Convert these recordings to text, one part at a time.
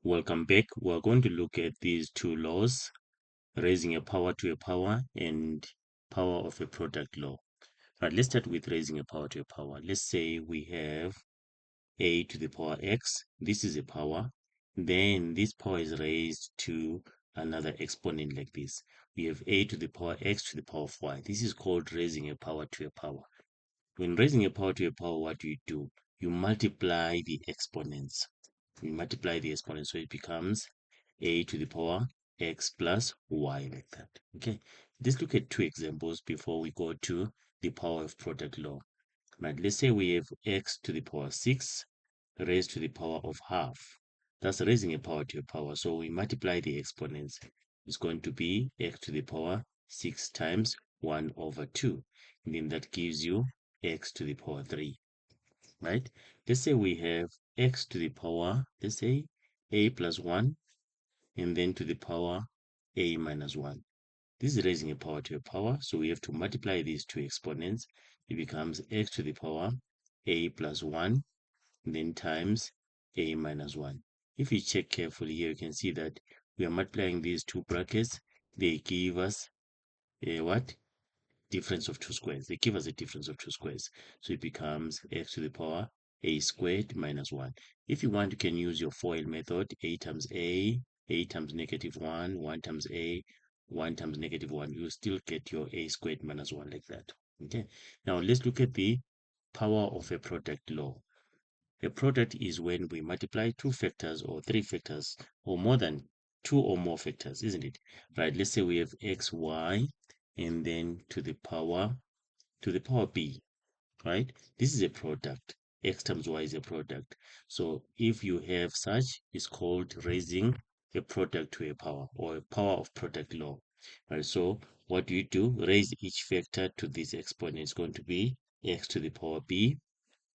Welcome back. We're going to look at these two laws, raising a power to a power and power of a product law. Right, let's start with raising a power to a power. Let's say we have a to the power x. This is a power. Then this power is raised to another exponent like this. We have a to the power x to the power of y. This is called raising a power to a power. When raising a power to a power, what do? You multiply the exponents. We multiply the exponent, so it becomes a to the power x plus y like that. Okay, let's look at two examples before we go to the power of product law. Right, let's say we have x to the power 6 raised to the power of half. That's raising a power to a power, so we multiply the exponents. It's going to be x to the power 6 times 1 over 2. And then that gives you x to the power 3. Right? Let's say we have x to the power, let's say a plus 1, and then to the power a minus 1. This is raising a power to a power, so we have to multiply these two exponents. It becomes x to the power a plus 1, and then times a minus 1. If you check carefully here, you can see that we are multiplying these two brackets. They give us a what? Difference of two squares. They give us a difference of two squares. So it becomes x to the power a squared minus 1. If you want, you can use your FOIL method. A times a times negative 1, 1 times a, 1 times negative 1. You will still get your a squared minus 1 like that. Okay. Now let's look at the power of a product law. A product is when we multiply two factors or three factors or more than two or more factors, isn't it? Right, let's say we have x, y, and then to the power b, right? This is a product. X times y is a product. So if you have such, it's called raising a product to a power or a power of product law. Right, so what do? Raise each factor to this exponent. It's going to be x to the power b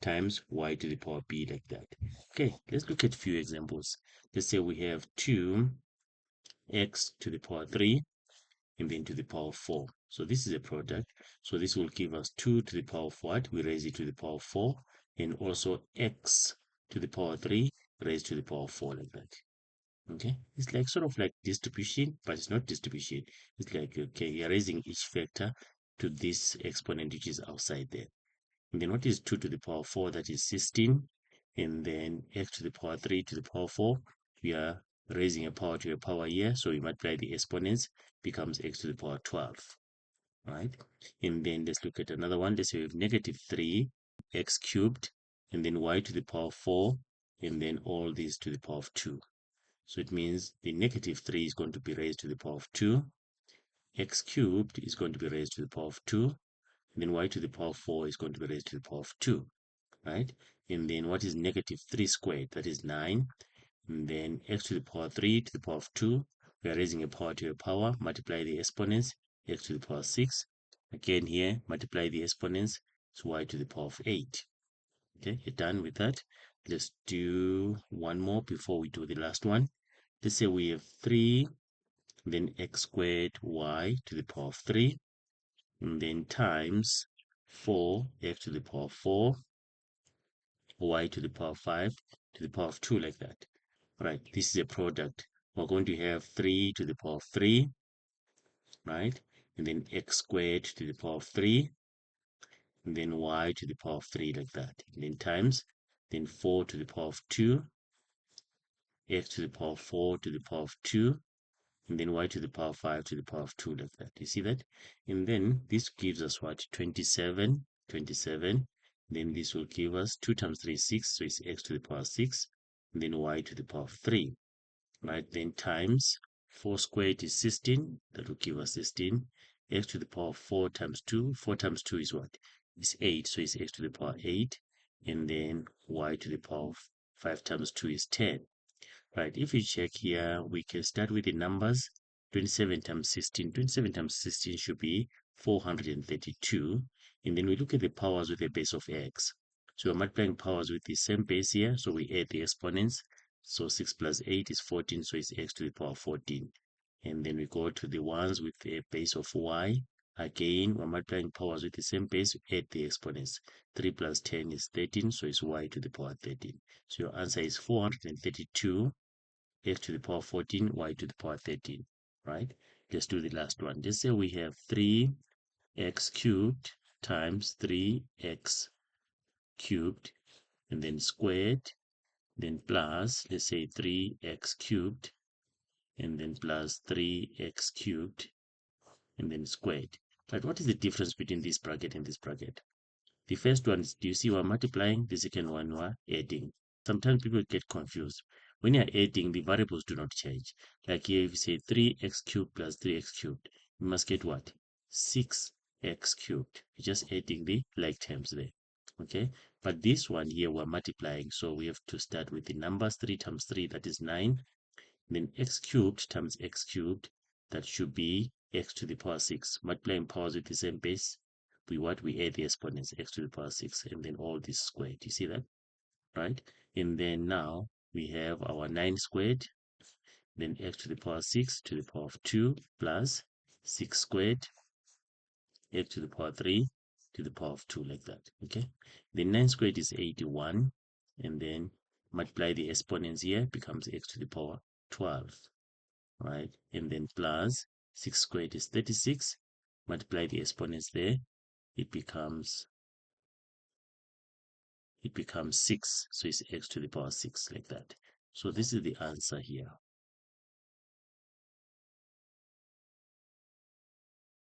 times y to the power b like that. Okay, let's look at a few examples. Let's say we have 2x to the power 3 and then to the power of 4. So this is a product. So this will give us 2 to the power of what? We raise it to the power of 4, and also x to the power 3 raised to the power of 4 like that. Okay, it's like sort of like distribution, but it's not distribution. It's like, okay, you're raising each factor to this exponent which is outside there. And then what is 2 to the power 4? That is 16. And then x to the power 3 to the power 4. We are raising a power to a power here. So we multiply the exponents, becomes x to the power 12. Right? And then let's look at another one. Let's say we have negative 3 x cubed, and then y to the power 4, and then all these to the power of 2. So it means the negative 3 is going to be raised to the power of 2. X cubed is going to be raised to the power of 2. And then y to the power of 4 is going to be raised to the power of 2, right? And then what is negative 3 squared? That is 9. And then x to the power 3 to the power of 2. We are raising a power to a power. Multiply the exponents. X to the power 6. Again here, multiply the exponents. So y to the power of 8. Okay, you're done with that. Let's do one more before we do the last one. Let's say we have 3, then x squared y to the power of 3, and then times 4x to the power of 4, y to the power of 5 to the power of 2 like that. Right, this is a product. We're going to have 3 to the power of 3, right? And then x squared to the power of 3, and then y to the power of 3 like that. And then times, then 4 to the power of 2, x to the power of 4 to the power of 2, and then y to the power of 5 to the power of 2 like that. You see that? And then this gives us what? 27. Then this will give us 2 times 3 is 6, so it's x to the power of 6, and then y to the power of 3. Right? Then times 4 squared is 16. That will give us 16. X to the power of 4 times 2. 4 times 2 is what? It's 8, so it's x to the power 8. And then y to the power of 5 times 2 is 10. Right, if you check here, we can start with the numbers. 27 times 16. 27 times 16 should be 432. And then we look at the powers with a base of x. So we're multiplying powers with the same base here. So we add the exponents. So 6 plus 8 is 14. So it's x to the power 14. And then we go to the ones with a base of y. Again, we're multiplying powers with the same base. We add the exponents. 3 plus 10 is 13. So it's y to the power 13. So your answer is 432 x to the power 14, y to the power 13, right? Let's do the last one. Let's say we have 3x cubed times 3x cubed, and then squared, then plus, let's say 3x cubed, and then plus 3x cubed, and then squared. But what is the difference between this bracket and this bracket? The first one is, do you see we're multiplying? The second one we're adding. Sometimes people get confused. When you're adding, the variables do not change. Like here, if you say 3x cubed plus 3x cubed, you must get what? 6x cubed. You're just adding the like terms there. Okay? But this one here, we're multiplying. So we have to start with the numbers. 3 times 3, that is 9. Then x cubed times x cubed, that should be x to the power 6. Multiplying powers with the same base, we add the exponents, x to the power 6, and then all this squared. You see that? Right? And then now we have our 9 squared, then x to the power 6 to the power of 2 plus 6 squared, x to the power 3 to the power of 2, like that. Okay? Then 9 squared is 81, and then multiply the exponents here, becomes x to the power 12. Right? And then plus 6 squared is 36. Multiply the exponents there, it becomes 6. So it's x to the power 6, like that. So this is the answer here.